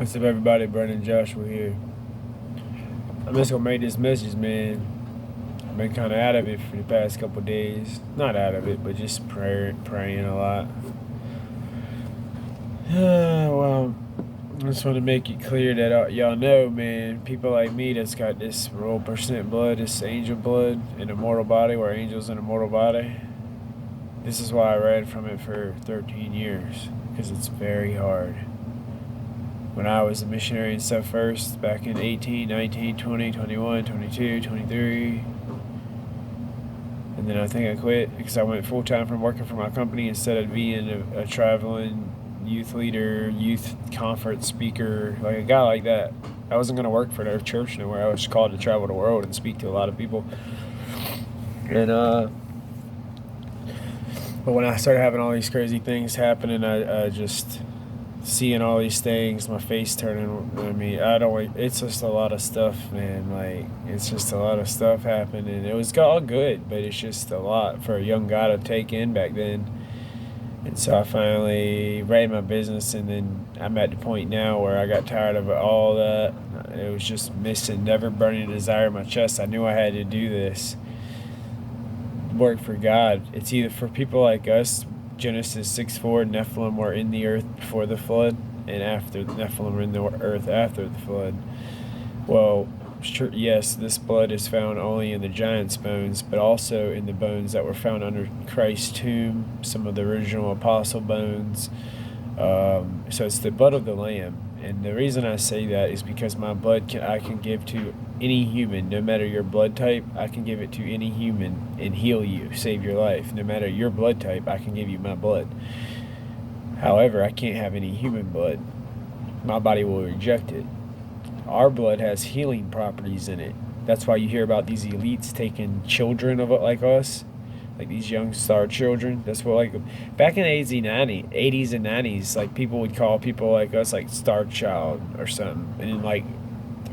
What's up, everybody? Brandon Joshua here. I'm just gonna make this message, man. I've been kind of out of it for the past couple days. Not out of it, but just praying a lot. Well, I just want to make it clear that y'all know, man, people like me that's got this royal percent blood, this angel blood in a mortal body, where angels in a mortal body. This is why I ran from it for 13 years, because it's very hard. When I was a missionary and stuff first, back in 18, 19, 20, 21, 22, 23. And then I think I quit because I went full-time from working for my company instead of being a traveling youth leader, youth conference speaker, like a guy like that. I wasn't going to work for their church nowhere. I was called to travel the world and speak to a lot of people. And, but when I started having all these crazy things happening, I just... seeing all these things, my face turning, it's just a lot of stuff, man. Like, it's just a lot of stuff happening. It was all good, but it's just a lot for a young guy to take in back then. And so I finally ran my business, and then I'm at the point now where I got tired of all that. It was just missing, never burning desire in my chest. I knew I had to do this. Work for God. It's either for people like us. Genesis 6:4, Nephilim were in the earth before the flood, and after the Nephilim were in the earth after the flood. Well, yes, this blood is found only in the giant's bones, but also in the bones that were found under Christ's tomb, some of the original apostle bones. So it's the blood of the Lamb. And the reason I say that is because my blood I can give to any human, no matter your blood type. I can give it to any human and heal you, save your life. No matter your blood type, I can give you my blood. However, I can't have any human blood. My body will reject it. Our blood has healing properties in it. That's why you hear about these elites taking children of it like us, like these young star children. That's what, like, back in the 80s and 90s, like, people would call people like us like star child or something. And in like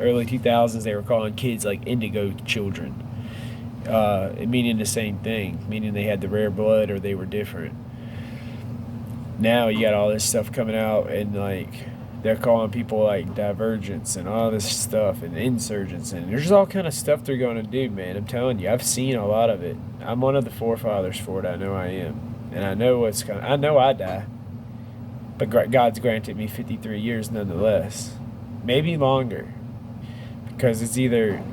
early 2000s, they were calling kids like indigo children, meaning the same thing, meaning they had the rare blood or they were different. Now you got all this stuff coming out, and like they're calling people like divergents and all this stuff and insurgents, and there's all kind of stuff they're going to do, man. I'm telling you, I've seen a lot of it. I'm one of the forefathers for it. I know I am, and I know what's coming. I know I die, but God's granted me 53 years nonetheless, maybe longer, because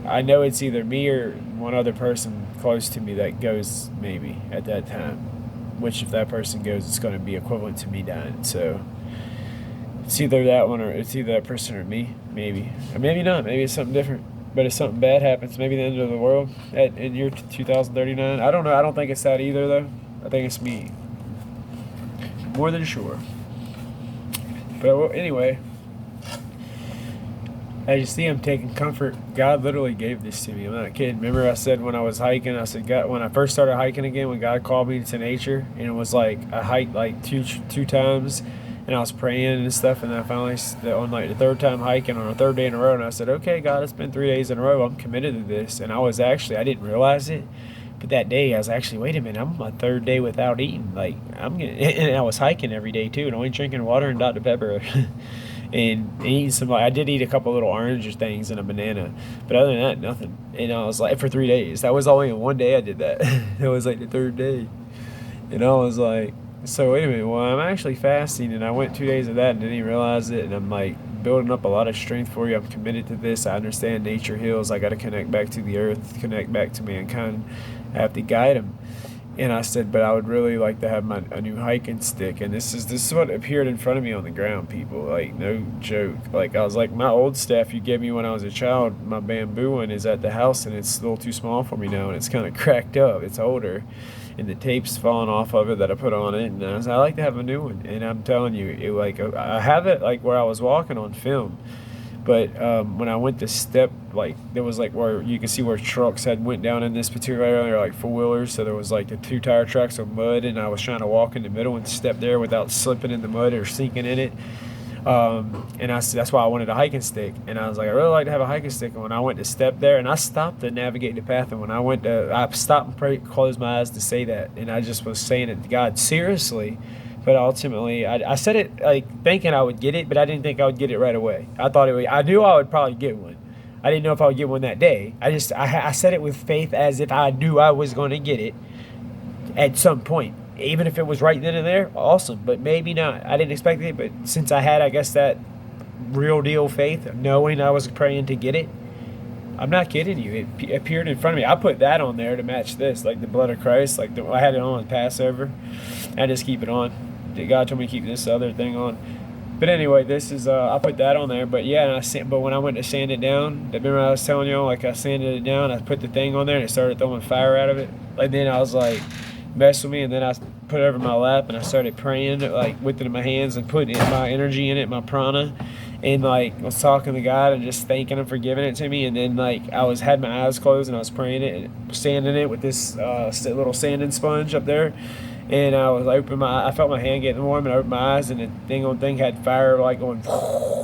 I know it's either me or one other person close to me that goes maybe at that time, which if that person goes, it's going to be equivalent to me dying. So it's either that one, or it's either that person or me, maybe. Or maybe not. Maybe it's something different. But if something bad happens, maybe the end of the world in year 2039. I don't know. I don't think it's that either, though. I think it's me. More than sure. But well, anyway, as you see, I'm taking comfort. God literally gave this to me. I'm not kidding. Remember I said when I was hiking, I said, God, when I first started hiking again, when God called me to nature, and it was like I hiked like two times, and I was praying and stuff, and then I finally, on like the third time hiking, on the third day in a row, and I said, okay, God, it's been 3 days in a row. I'm committed to this. And I didn't realize it, but that day I was actually, wait a minute, I'm on my third day without eating. Like, and I was hiking every day too, and only drinking water and Dr. Pepper. and eating some, like, I did eat a couple little orange things and a banana, but other than that, nothing. And I was like, for 3 days. That was only in one day I did that. It was like the third day. And I was like, so wait a minute, well, I'm actually fasting, and I went 2 days of that and didn't even realize it, and I'm like building up a lot of strength for you. I'm committed to this. I understand nature heals. I got to connect back to the earth, connect back to mankind. I have to guide them. And I said, but I would really like to have a new hiking stick. And this is what appeared in front of me on the ground, people. Like, no joke. Like, I was like, my old staff you gave me when I was a child, my bamboo one is at the house, and it's a little too small for me now, and it's kind of cracked up. It's older, and the tape's falling off of it that I put on it. And I was like, I like to have a new one. And I'm telling you, I have it like where I was walking on film. But when I went to step, like, there was like where you can see where trucks went down in this particular area, like four-wheelers. So there was like the 2 tire tracks of mud, and I was trying to walk in the middle and step there without slipping in the mud or sinking in it. And that's why I wanted a hiking stick. And I was like, I really like to have a hiking stick. And when I went to step there, and I stopped to navigate the path, and when I stopped and prayed, closed my eyes to say that, and I just was saying it to God, seriously, But ultimately, I said it like thinking I would get it, but I didn't think I would get it right away. I thought it would, I knew I would probably get one. I didn't know if I would get one that day. I said it with faith as if I knew I was going to get it at some point. Even if it was right then and there, awesome. But maybe not. I didn't expect it, but since I had, I guess, that real deal faith, knowing I was praying to get it, I'm not kidding you. It appeared in front of me. I put that on there to match this, like the blood of Christ. Like I had it on with Passover. I just keep it on. God told me to keep this other thing on. But anyway, this is I put that on there. But yeah, but when I went to sand it down, remember I was telling y'all, like I sanded it down, I put the thing on there and it started throwing fire out of it. Like then I was like, mess with me, and then I put it over my lap and I started praying, like with it in my hands and putting my energy in it, my prana, and like was talking to God and just thanking Him for giving it to me. And then like I had my eyes closed and I was praying it and sanding it with this little sanding sponge up there. And I was I felt my hand getting warm, and I opened my eyes, and the thing had fire like going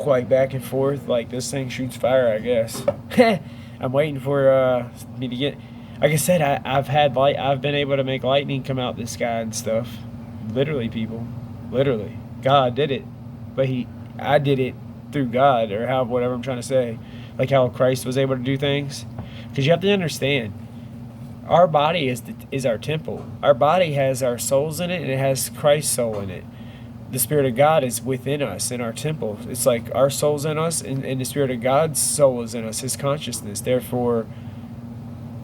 like back and forth. Like this thing shoots fire, I guess. I'm waiting for me to get. Like I said, I've been able to make lightning come out the sky and stuff. Literally, people, literally, God did it, but I did it through God, or whatever I'm trying to say, like how Christ was able to do things. Because you have to understand, our body is our temple. Our body has our souls in it, and it has Christ's soul in it. The Spirit of God is within us in our temple. It's like our soul's in us, and the Spirit of God's soul is in us, His consciousness. Therefore,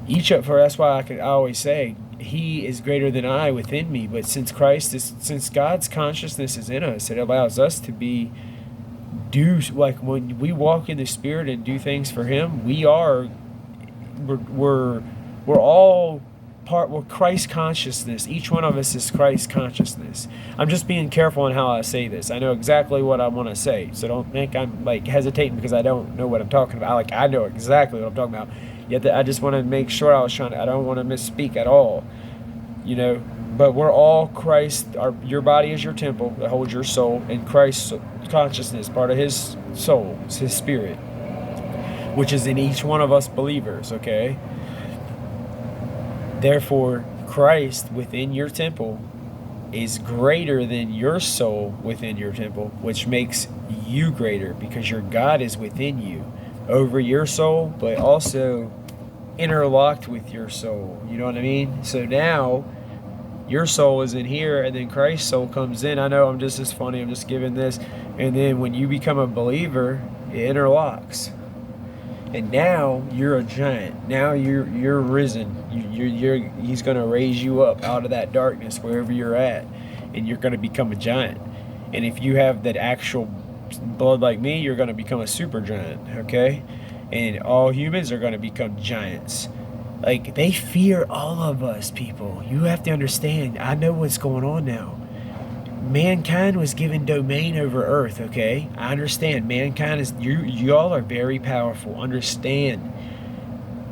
that's why I always say, He is greater than I within me. But since God's consciousness is in us, it allows us to like when we walk in the Spirit and do things for Him, we're all we're Christ consciousness. Each one of us is Christ consciousness. I'm just being careful on how I say this. I know exactly what I want to say, so don't think I'm like hesitating because I don't know what I'm talking about. I know exactly what I'm talking about. Yet I just want to make sure I don't want to misspeak at all, But we're all Christ. Your body is your temple that holds your soul, and Christ's consciousness, part of His soul, is His Spirit, which is in each one of us believers. Okay. Therefore, Christ within your temple is greater than your soul within your temple, which makes you greater because your God is within you, over your soul, but also interlocked with your soul. You know what I mean? So now your soul is in here, and then Christ's soul comes in. I know I'm just as funny. I'm just giving this. And then when you become a believer, it interlocks. And now you're a giant. Now you're risen. He's going to raise you up out of that darkness wherever you're at, and you're going to become a giant. And if you have that actual blood like me, you're going to become a super giant. Okay, and all humans are going to become giants. Like they fear all of us, people. You have to understand. I know what's going on now. Mankind was given domain over Earth, okay? I understand. Mankind is y'all are very powerful. Understand.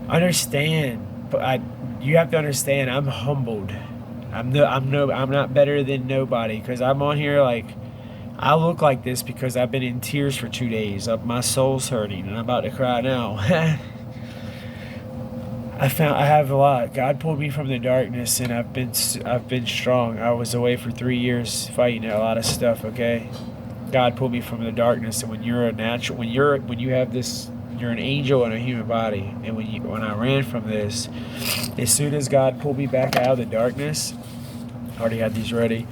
But you have to understand. I'm humbled. I'm not better than nobody because I'm on here like I look like this because I've been in tears for 2 days. My soul's hurting and I'm about to cry now. I have a lot. God pulled me from the darkness, and I've been strong. I was away for 3 years fighting a lot of stuff. Okay, God pulled me from the darkness, and when you're you're an angel in a human body. And when I ran from this, as soon as God pulled me back out of the darkness, I already had these ready.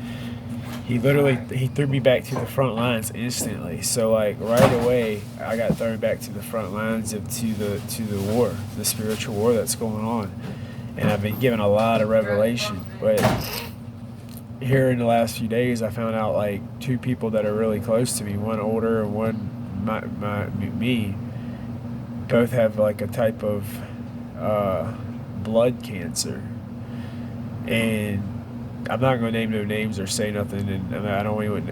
He threw me back to the front lines instantly. So like right away, I got thrown back to the front lines to the war, the spiritual war that's going on. And I've been given a lot of revelation. But here in the last few days, I found out like 2 people that are really close to me, one older and one me, both have like a type of blood cancer. And I'm not going to name no names or say nothing, and I don't even.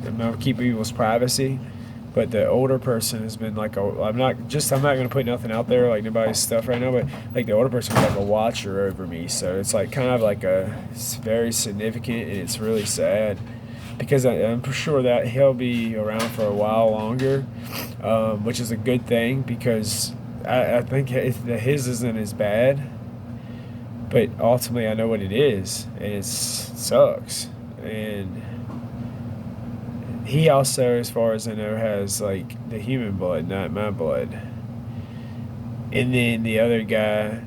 I'm going to keep people's privacy. But the older person has been like I'm not going to put nothing out there like nobody's stuff right now. But like the older person was like a watcher over me, so it's like kind of like it's very significant, and it's really sad because I'm sure that he'll be around for a while longer, which is a good thing because I think his isn't as bad. But ultimately, I know what it is, and it sucks. And he also, as far as I know, has like the human blood, not my blood. And then the other guy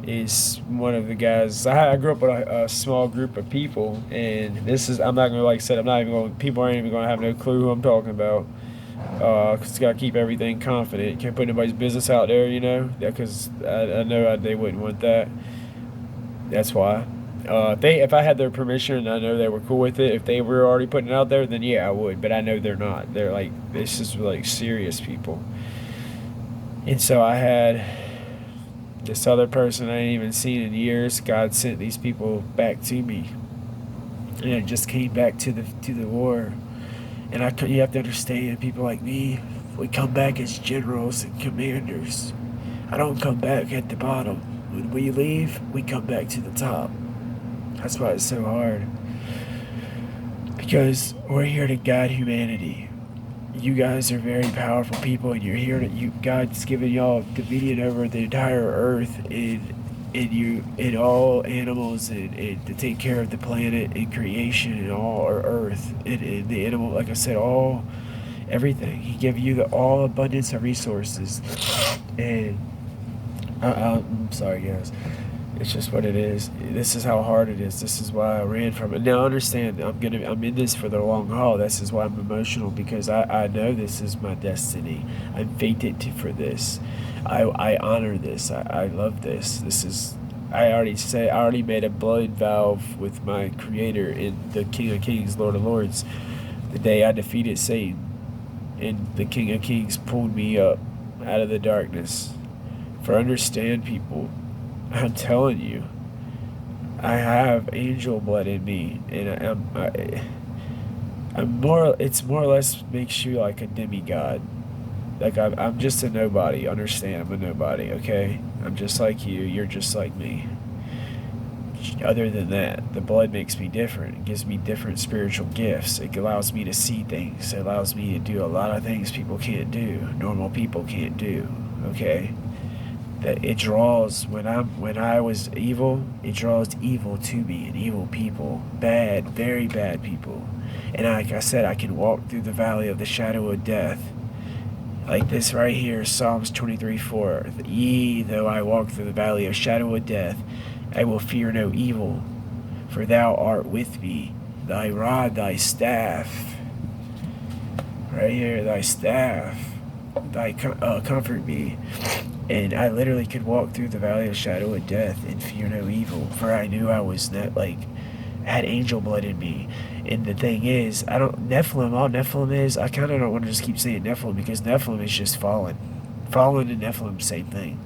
is one of the guys. I grew up with a small group of people, and this is, I'm not gonna, like I said, I'm not even going. People aren't even gonna have no clue who I'm talking about. Cause gotta keep everything confident. Can't put anybody's business out there, you know. Because I know they wouldn't want that. That's why. If I had their permission and I know they were cool with it, if they were already putting it out there, then yeah, I would. But I know they're not. They're like, this is like serious people. And so I had this other person I ain't even seen in years. God sent these people back to me, and I just came back to the war. And you have to understand, people like me, we come back as generals and commanders. I don't come back at the bottom. When we leave, we come back to the top. That's why it's so hard. Because we're here to guide humanity. You guys are very powerful people, and you're here to, God's given y'all dominion over the entire earth, and all animals, and to take care of the planet and creation and all our earth and the animal, like I said, all everything. He gave you the all abundance of resources. And I'm sorry, guys. It's just what it is. This is how hard it is. This is why I ran from it. Now understand, I'm in this for the long haul. This is why I'm emotional, because I know this is my destiny. I'm fated for this. I honor this. I love this. This is, I already made a blood vow with my Creator in the King of Kings, Lord of Lords, the day I defeated Satan, and the King of Kings pulled me up out of the darkness. For understand, people, I'm telling you, I have angel blood in me, and I'm more. It's more or less makes you like a demigod. Like I'm just a nobody. Understand? I'm a nobody. Okay? I'm just like you. You're just like me. Other than that, the blood makes me different. It gives me different spiritual gifts. It allows me to see things. It allows me to do a lot of things people can't do. Normal people can't do. Okay? That it draws, when I was evil, it draws evil to me, and evil people, bad, very bad people. And like I said, I can walk through the valley of the shadow of death. Like this right here, Psalms 23:4. Yea, though I walk through the valley of shadow of death, I will fear no evil, for thou art with me. Thy rod, thy staff. Right here, thy staff. Thy comfort me. And I literally could walk through the valley of shadow of death and fear no evil, for I knew I was not had angel blood in me. And the thing is, all Nephilim is, I kind of don't want to just keep saying Nephilim, because Nephilim is just fallen. Fallen and Nephilim, same thing.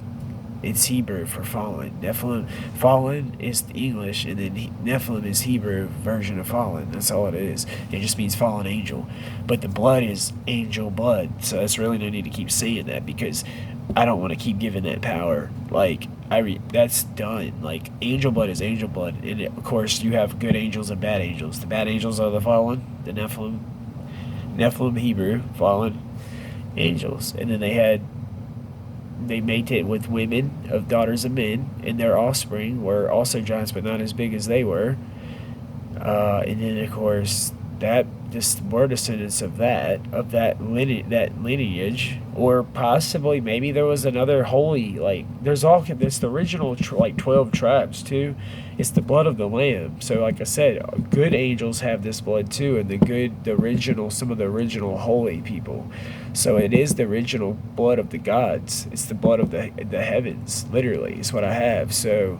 It's Hebrew for fallen. Nephilim, fallen is English, and then Nephilim is Hebrew version of fallen. That's all it is. It just means fallen angel. But the blood is angel blood, so that's really no need to keep saying that, because I don't want to keep giving that power. Like, that's done. Like, angel blood is angel blood. And of course, you have good angels and bad angels. The bad angels are the fallen, the Nephilim. Nephilim, Hebrew, fallen angels. And then they mated with women of daughters of men, and their offspring were also giants, but not as big as they were. And then, of course, we're descendants of that lineage, or possibly maybe there was another holy, there's the original 12 tribes too. It's the blood of the Lamb. So like I said, good angels have this blood too, and some of the original holy people. So it is the original blood of the gods. It's the blood of the heavens, literally. It's what I have. So.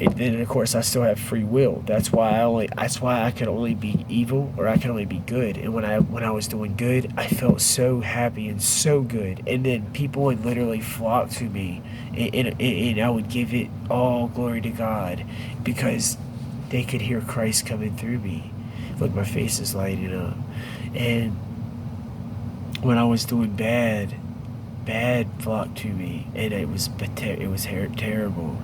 And then, of course, I still have free will. That's why I could only be evil, or I could only be good. And when I was doing good, I felt so happy and so good. And then people would literally flock to me, and I would give it all glory to God, because they could hear Christ coming through me. Look, my face is lighting up. And when I was doing bad flocked to me, and it was terrible.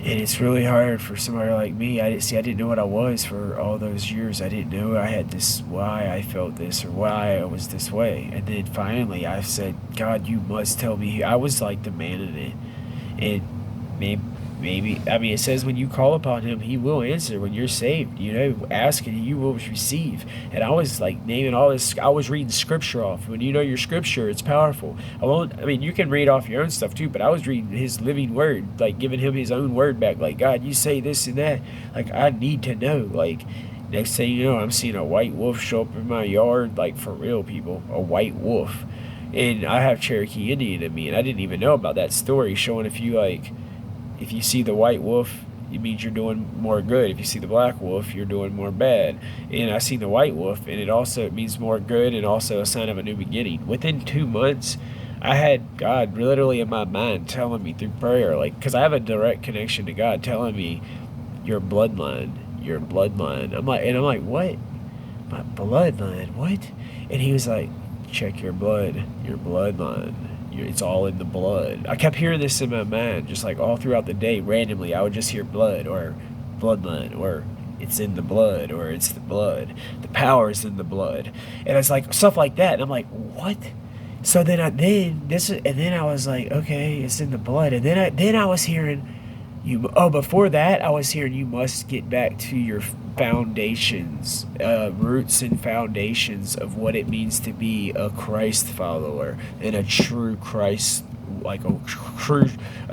And it's really hard for somebody like me. I didn't know what I was for all those years. I didn't know I had this, why I felt this, or why I was this way. And then finally I said, God, you must tell me. I was like the man in it. And maybe, I mean, it says when you call upon him, he will answer. When you're saved, you know, ask and you will receive. And I was like naming all this, I was reading scripture off. When you know your scripture, it's powerful. I mean, you can read off your own stuff too, but I was reading his living word, like giving him his own word back. Like, God, you say this and that. Like, I need to know. Like, next thing you know, I'm seeing a white wolf show up in my yard, like, for real, people, a white wolf. And I have Cherokee Indian in me, and I didn't even know about that story, showing if you, like, if you see the white wolf, it means you're doing more good. If you see the black wolf, you're doing more bad. And I seen the white wolf, and it also means more good and also a sign of a new beginning. Within 2 months, I had God literally in my mind telling me through prayer, like, because I have a direct connection to God, telling me, your bloodline, your bloodline. I'm like, what? My bloodline, what? And he was like, check your blood, your bloodline. It's all in the blood. I kept hearing this in my mind, just like all throughout the day, randomly. I would just hear blood or bloodline or it's in the blood or it's the blood. The power is in the blood. And it's like stuff like that. And I'm like, what? So then I was like, okay, it's in the blood. And then I was hearing before that, I was hearing you must get back to your foundations, roots and foundations of what it means to be a Christ follower and a true Christ, like a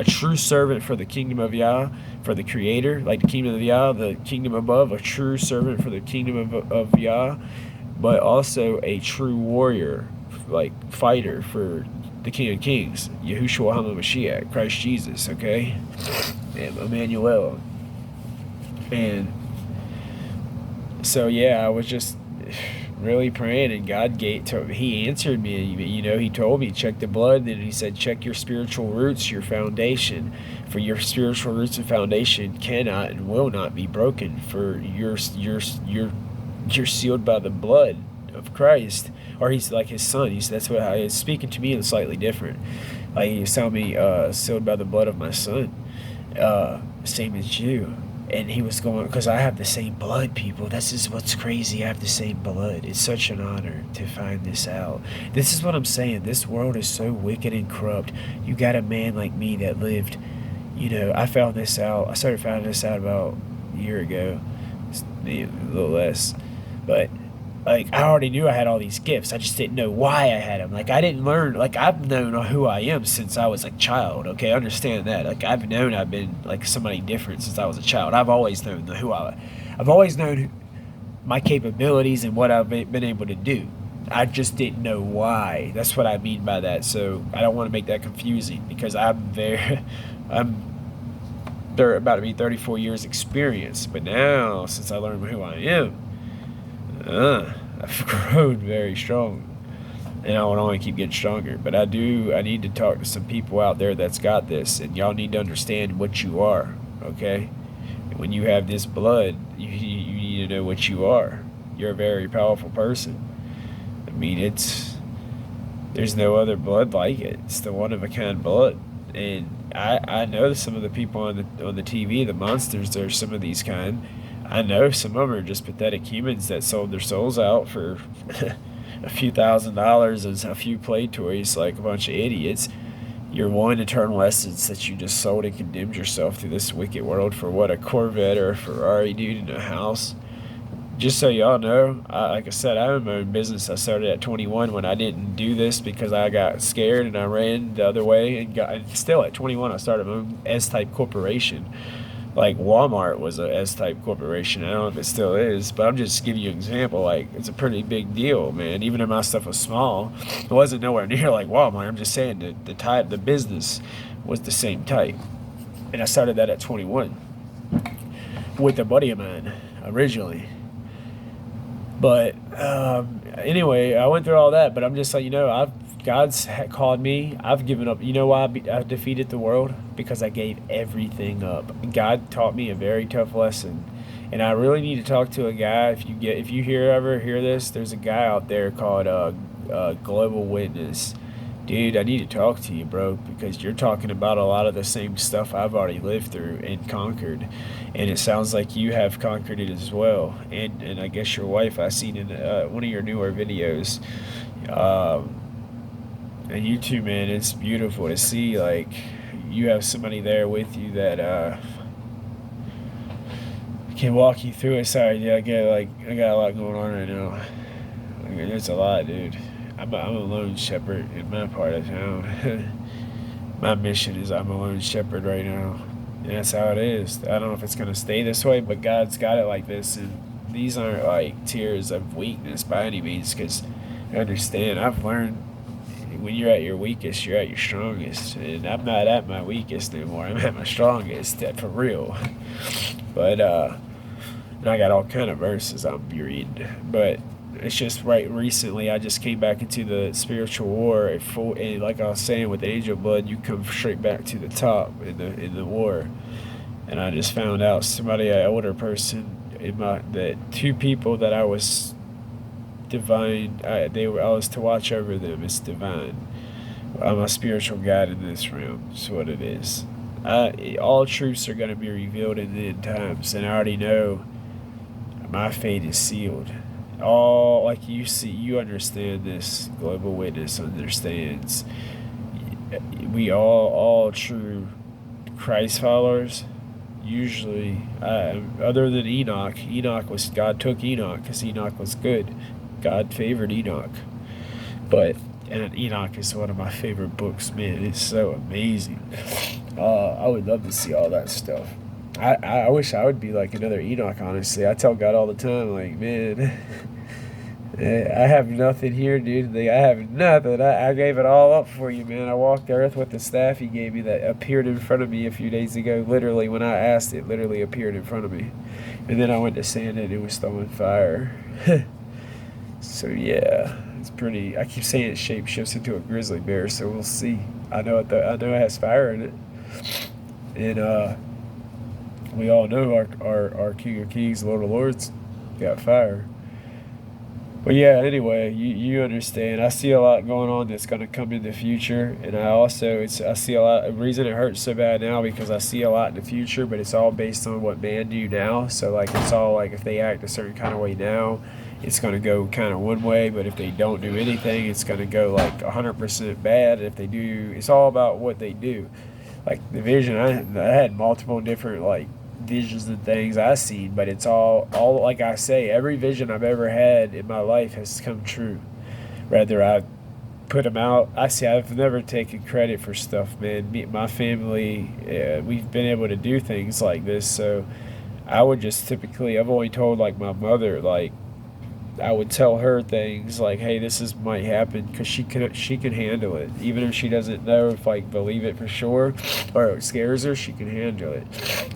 true servant for the kingdom of Yah, for the Creator, like the kingdom of Yah, the kingdom above, a true servant for the kingdom of Yah, but also a true warrior, like fighter for the King of Kings, Yahushua HaMashiach, Christ Jesus, okay? And Emmanuel. And so, yeah, I was just really praying, and God he answered me. You know, he told me, check the blood, and he said, check your spiritual roots, your foundation. For your spiritual roots and foundation cannot and will not be broken, for you're sealed by the blood of Christ. Or he's like his son. That's what he's speaking to me. It's slightly different. Like he's telling me, sealed by the blood of my son, same as you. And he was going, because I have the same blood, people. This is what's crazy. I have the same blood. It's such an honor to find this out. This is what I'm saying. This world is so wicked and corrupt. You got a man like me that lived, you know, I found this out. I started finding this out about a year ago, maybe a little less, but like, I already knew I had all these gifts. I just didn't know why I had them. Like, I didn't learn. Like, I've known who I am since I was a child. Okay, understand that. Like, I've known I've been like somebody different since I was a child. I've always known I've always known my capabilities and what I've been able to do. I just didn't know why. That's what I mean by that. So I don't want to make that confusing, because I'm about to be 34 years experience. But now, since I learned who I am, I've grown very strong, and I want to only keep getting stronger. But I need to talk to some people out there that's got this, and y'all need to understand what you are, okay? And when you have this blood, you need to know what you are. You're a very powerful person. I mean, there's no other blood like it. It's the one-of-a-kind blood. And I know some of the people on the TV, the monsters, there's some of these kind. I know some of them are just pathetic humans that sold their souls out for a few $1,000s and a few play toys, like a bunch of idiots. Your one eternal essence that you just sold and condemned yourself through this wicked world for, what, a Corvette or a Ferrari, dude, in a house. Just so y'all know, like I said, I own my own business. I started at 21 when I didn't do this because I got scared and I ran the other way, and still at 21 I started my own S-type corporation. Like Walmart was a S-type corporation. I don't know if it still is, but I'm just giving you an example. Like, it's a pretty big deal, man. Even if my stuff was small, it wasn't nowhere near like Walmart. I'm just saying that the business was the same type. And I started that at 21 with a buddy of mine originally. But anyway, I went through all that, but I'm just like, God's called me. I've given up. You know why I defeated the world? Because I gave everything up. God taught me a very tough lesson, and I really need to talk to a guy. If you ever hear this, there's a guy out there called Global Witness. Dude, I need to talk to you, bro, because you're talking about a lot of the same stuff I've already lived through and conquered, and it sounds like you have conquered it as well. And I guess your wife, I seen in one of your newer videos. And you too, man, it's beautiful to see, like, you have somebody there with you that can walk you through it. Sorry, yeah, I got a lot going on right now. There's a lot, dude. I'm a lone shepherd in my part of town. My mission is I'm a lone shepherd right now. And that's how it is. I don't know if it's going to stay this way, but God's got it like this. And these aren't like tears of weakness by any means, because I understand. I've learned when you're at your weakest, you're at your strongest. And I'm not at my weakest anymore. I'm at my strongest, for real. But, and I got all kind of verses I'll be reading. But it's just right recently I just came back into the spiritual war at full, and like I was saying with angel blood, you come straight back to the top in the war. And I just found out somebody, an older person in my, that two people that I was divine, I was to watch over them. It's divine. I'm a spiritual guide in this realm. That's what it is. All truths are going to be revealed in the end times, and I already know my fate is sealed. All, like you see, you understand this. Global Witness understands. We all true Christ followers. Usually, other than Enoch, God took Enoch because Enoch was good. God favored Enoch, and Enoch is one of my favorite books. Man, it's so amazing. I would love to see all that stuff. I wish I would be like another Enoch, honestly. I tell God all the time, like, man, I have nothing here, dude. I have nothing. I gave it all up for you, man. I walked the earth with the staff he gave me that appeared in front of me a few days ago. Literally, when I asked, it literally appeared in front of me. And then I went to sand it, and it was throwing fire. So, yeah, it's pretty. I keep saying it shape shifts into a grizzly bear, so we'll see. I know it has fire in it. And, we all know our King of Kings, Lord of Lords, got fire. But yeah, anyway, you understand. I see a lot going on that's going to come in the future, and I see a lot. The reason it hurts so bad now because I see a lot in the future, but it's all based on what man do now. So like it's all like if they act a certain kind of way now, it's going to go kind of one way, but if they don't do anything, it's going to go like 100% bad. If they do, it's all about what they do. Like the vision, I had multiple different like visions and things I seen, but it's all like I say, every vision I've ever had in my life has come true. Whether I put them out, I've never taken credit for stuff, man. My family, we've been able to do things like this, so I would just typically, I've only told like my mother, like I would tell her things like, hey, might happen, because she can handle it. Even if she doesn't know if like believe it for sure or it scares her, she can handle it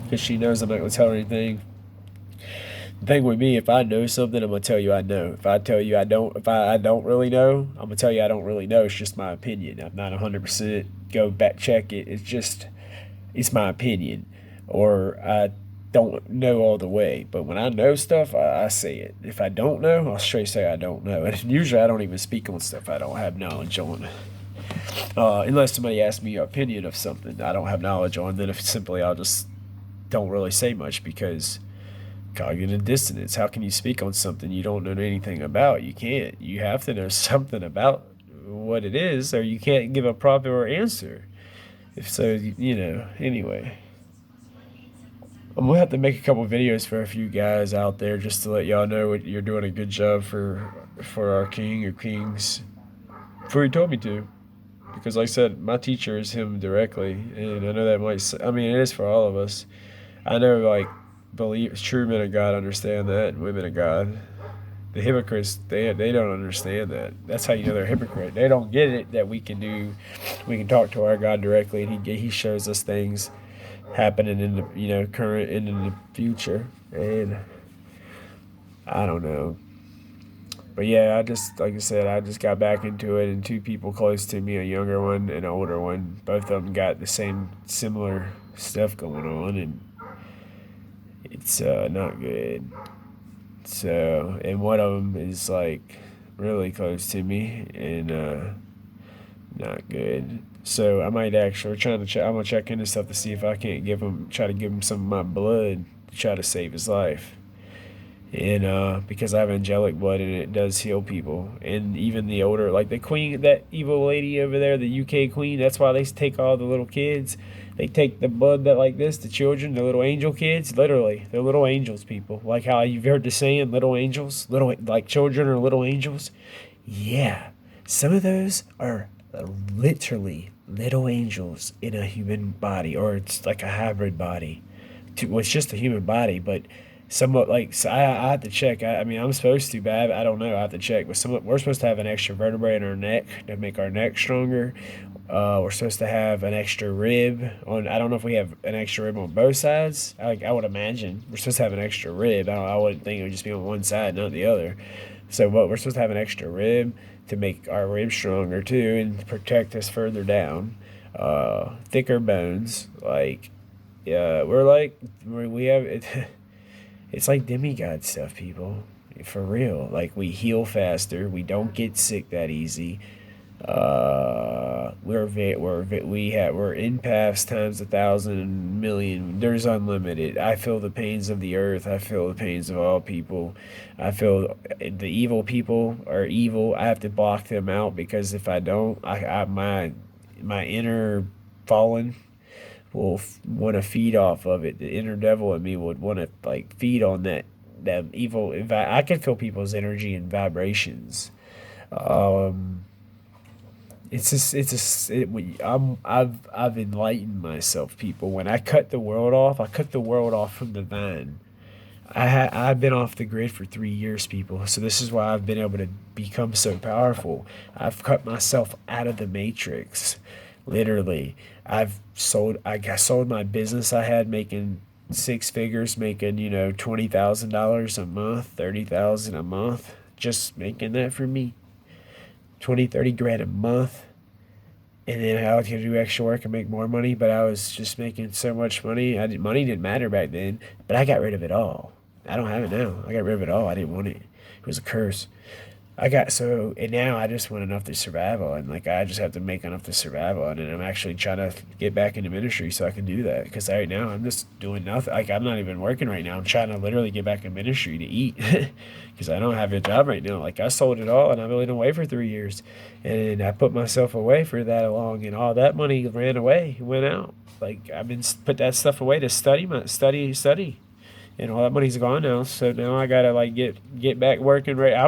because she knows I'm not going to tell her anything. The thing with me, if I know something, I'm going to tell you I know. If I tell you I don't really know, I'm going to tell you I don't really know. It's just my opinion. I'm not 100% go back check it. It's my opinion, or I don't know all the way. But when I know stuff, I say it. If I don't know, I'll straight say I don't know. And usually I don't even speak on stuff I don't have knowledge on. Unless somebody asks me your opinion of something I don't have knowledge on, then if simply I'll just don't really say much, because cognitive dissonance. How can you speak on something you don't know anything about? You can't. You have to know something about what it is, or you can't give a proper answer. If so, anyway. I'm gonna have to make a couple videos for a few guys out there just to let y'all know what you're doing a good job for our King of Kings. Before he told me to, because like I said, my teacher is him directly, and I know that it is for all of us. I know like true men of God understand that, and women of God. The hypocrites, they don't understand that. That's how you know they're a hypocrite. They don't get it that we can talk to our God directly, and he shows us things happening in the current and in the future. And I don't know, but yeah, like I said, I just got back into it, and two people close to me, a younger one and an older one, both of them got the similar stuff going on, and it's not good. So, and one of them is like really close to me, and not good. So I might actually I'm gonna check into stuff to see if I can't try to give him some of my blood to try to save his life. And because I have angelic blood and it does heal people. And even the older, like the queen, that evil lady over there, the UK queen, that's why they take all the little kids. They take the blood that like this, the children, the little angel kids, literally, they're little angels, people. Like how you've heard the saying, little angels, little, like children are little angels. Yeah, some of those are literally little angels in a human body, or it's like a hybrid body. Well, it's just a human body, but somewhat like so I have to check. I mean, I'm supposed to, but I don't know. I have to check. But we're supposed to have an extra vertebrae in our neck to make our neck stronger. We're supposed to have an extra rib on. I don't know if we have an extra rib on both sides. I would imagine we're supposed to have an extra rib. I wouldn't think it would just be on one side, not the other. So, but we're supposed to have an extra rib to make our ribs stronger too and protect us further down. Thicker bones, like yeah, we have it. It's like demigod stuff, people. For real. Like we heal faster. We don't get sick that easy. We're empaths times 1,000,000,000. There's unlimited. I feel the pains of the earth. I feel the pains of all people. I feel the evil people are evil. I have to block them out because if I don't, my inner fallen will want to feed off of it. The inner devil in me would want to like feed on that evil. I can feel people's energy and vibrations. Um, I've enlightened myself, people. When I cut the world off, I cut the world off from the vine. I've been off the grid for 3 years, people. So this is why I've been able to become so powerful. I've cut myself out of the matrix, literally. I sold my business I had making six figures, making $20,000 a month, 30,000 a month, just making that for me, 20, 30 grand a month. And then I was gonna do extra work and make more money, but I was just making so much money. Money didn't matter back then, but I got rid of it all. I don't have it now. I got rid of it all. I didn't want it. It was a curse. And now I just want enough to survive on. Like I just have to make enough to survive on, and I'm actually trying to get back into ministry so I can do that. Because right now I'm just doing nothing. Like I'm not even working right now. I'm trying to literally get back in ministry to eat, because I don't have a job right now. Like I sold it all, and I've only been away for 3 years, and I put myself away for that long, and all that money ran away, went out. Like I've been put that stuff away to study. And all that money's gone now. So now I gotta like get back working right. I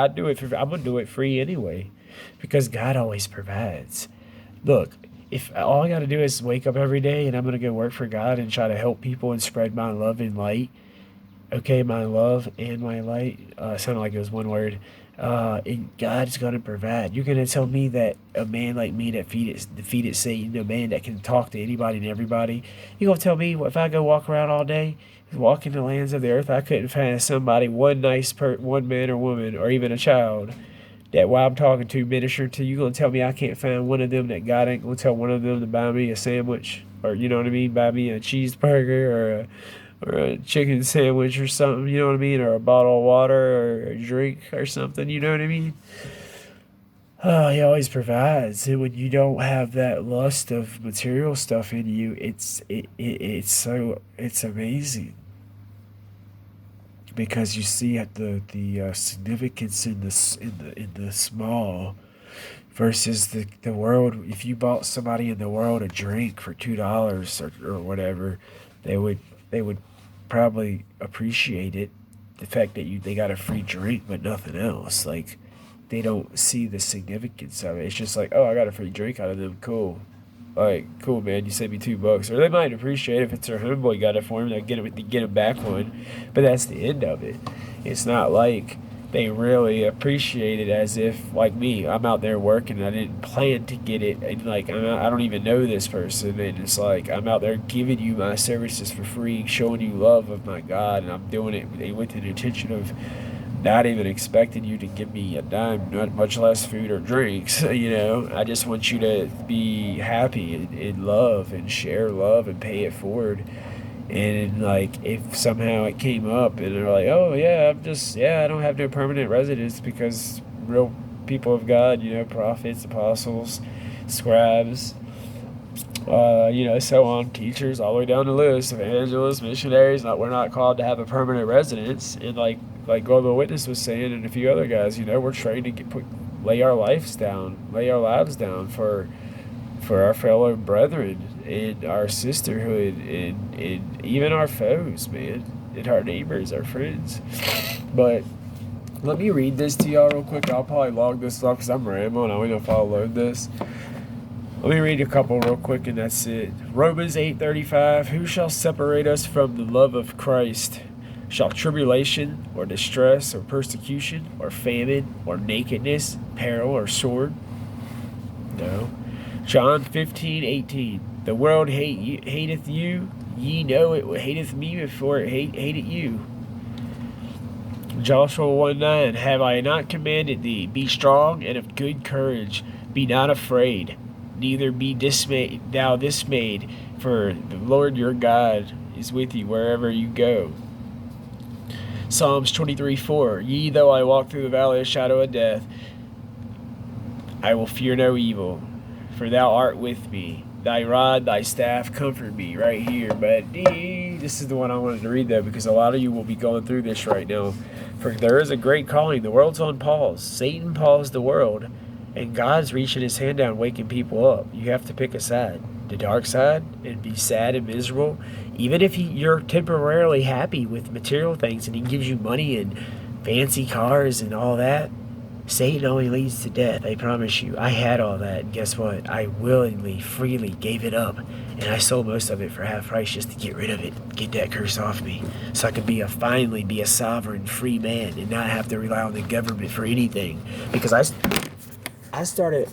do it I'm gonna do it free anyway, because God always provides. Look, if all I gotta do is wake up every day and I'm gonna go work for God and try to help people and spread my love and light. Okay, my love and my light. Sounded like it was one word. And God's gonna provide. You're gonna tell me that a man like me that defeated Satan, a man that can talk to anybody and everybody, you gonna tell me if I go walk around all day, walk in the lands of the earth, I couldn't find somebody, one man or woman, or even a child, that while I'm talking to, minister to, you gonna tell me I can't find one of them that God ain't gonna tell one of them to buy me a sandwich, or you know what I mean, buy me a cheeseburger or a chicken sandwich or something, you know what I mean, or a bottle of water or a drink or something, you know what I mean? Oh, he always provides. And when you don't have that lust of material stuff in you, it's amazing, because you see at the significance in the small versus the world. If you bought somebody in the world a drink for $2 or whatever, they would probably appreciate it. The fact that they got a free drink but nothing else. Like they don't see the significance of it. It's just like, oh, I got a free drink out of them. Cool. Like, cool, man. You saved me $2, or they might appreciate it if it's their homeboy got it for him. They get him back one, but that's the end of it. It's not like they really appreciate it as if, like me, I'm out there working. And I didn't plan to get it, and like I don't even know this person, and it's like I'm out there giving you my services for free, showing you love of my God, and I'm doing it with the intention of not even expecting you to give me a dime, not much less food or drinks. I just want you to be happy and love and share love and pay it forward. And like, if somehow it came up and they're like, oh yeah, I don't have no permanent residence, because real people of God, prophets, apostles, scribes, So on, teachers all the way down the list, evangelists, missionaries. We're not called to have a permanent residence, and like Global Witness was saying, and a few other guys, we're trained to lay our lives down, for our fellow brethren and our sisterhood, and even our foes, man, and our neighbors, our friends. But let me read this to y'all real quick. I'll probably log this up because I'm rambling. I don't know if I'll load this. Let me read a couple real quick, and that's it. Romans 8:35. Who shall separate us from the love of Christ? Shall tribulation, or distress, or persecution, or famine, or nakedness, peril, or sword? No. John 15:18. The world hateth you. Ye know it hateth me before it hated you. Joshua 1:9. Have I not commanded thee? Be strong and of good courage. Be not afraid. Neither be dismayed, for the Lord your God is with you wherever you go. Psalms 23:4. Yea, though I walk through the valley of the shadow of death, I will fear no evil, for thou art with me. Thy rod, thy staff comfort me. Right here, but this is the one I wanted to read, though, because a lot of you will be going through this right now. For there is a great calling. The world's on pause. Satan paused the world, and God's reaching his hand down, waking people up. You have to pick a side. The dark side, and be sad and miserable. Even if you're temporarily happy with material things and he gives you money and fancy cars and all that, Satan only leads to death, I promise you. I had all that, and guess what? I willingly, freely gave it up, and I sold most of it for half price just to get rid of it, get that curse off me, so I could finally be a sovereign, free man and not have to rely on the government for anything. Because I started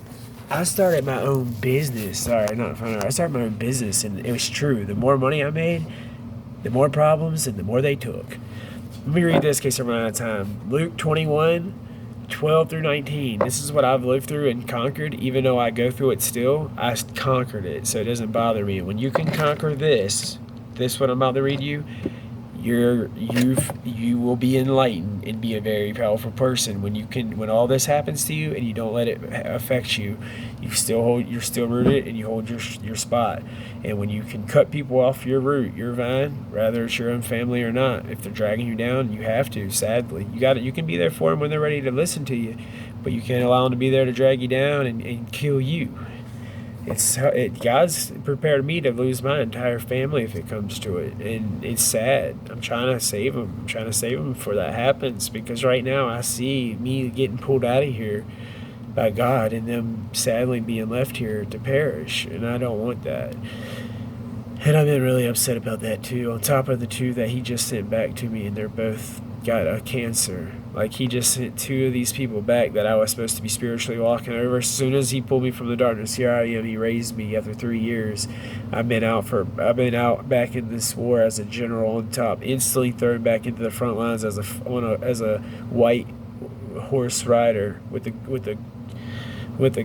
my own business. Sorry, not funny. I started my own business, and it was true. The more money I made, the more problems, and the more they took. Let me read this in case I'm running out of time. Luke 21:12 through 19. This is what I've lived through and conquered. Even though I go through it still, I conquered it, so it doesn't bother me. When you can conquer this what I'm about to read you, you will be enlightened and be a very powerful person. When all this happens to you and you don't let it affect you, you're still rooted, and you hold your spot. And when you can cut people off your root, your vine, whether it's your own family or not, if they're dragging you down, you have to. Sadly, you can be there for them when they're ready to listen to you, but you can't allow them to be there to drag you down and kill you. God's prepared me to lose my entire family if it comes to it, and it's sad. I'm trying to save them. I'm trying to save them before that happens, because right now I see me getting pulled out of here by God and them sadly being left here to perish, and I don't want that. And I've been really upset about that too, on top of the two that he just sent back to me, and they're both got a cancer. Like, he just sent two of these people back that I was supposed to be spiritually walking over. As soon as he pulled me from the darkness, here I am. He raised me after 3 years. I've been out back in this war as a general on top, instantly thrown back into the front lines as a white horse rider with a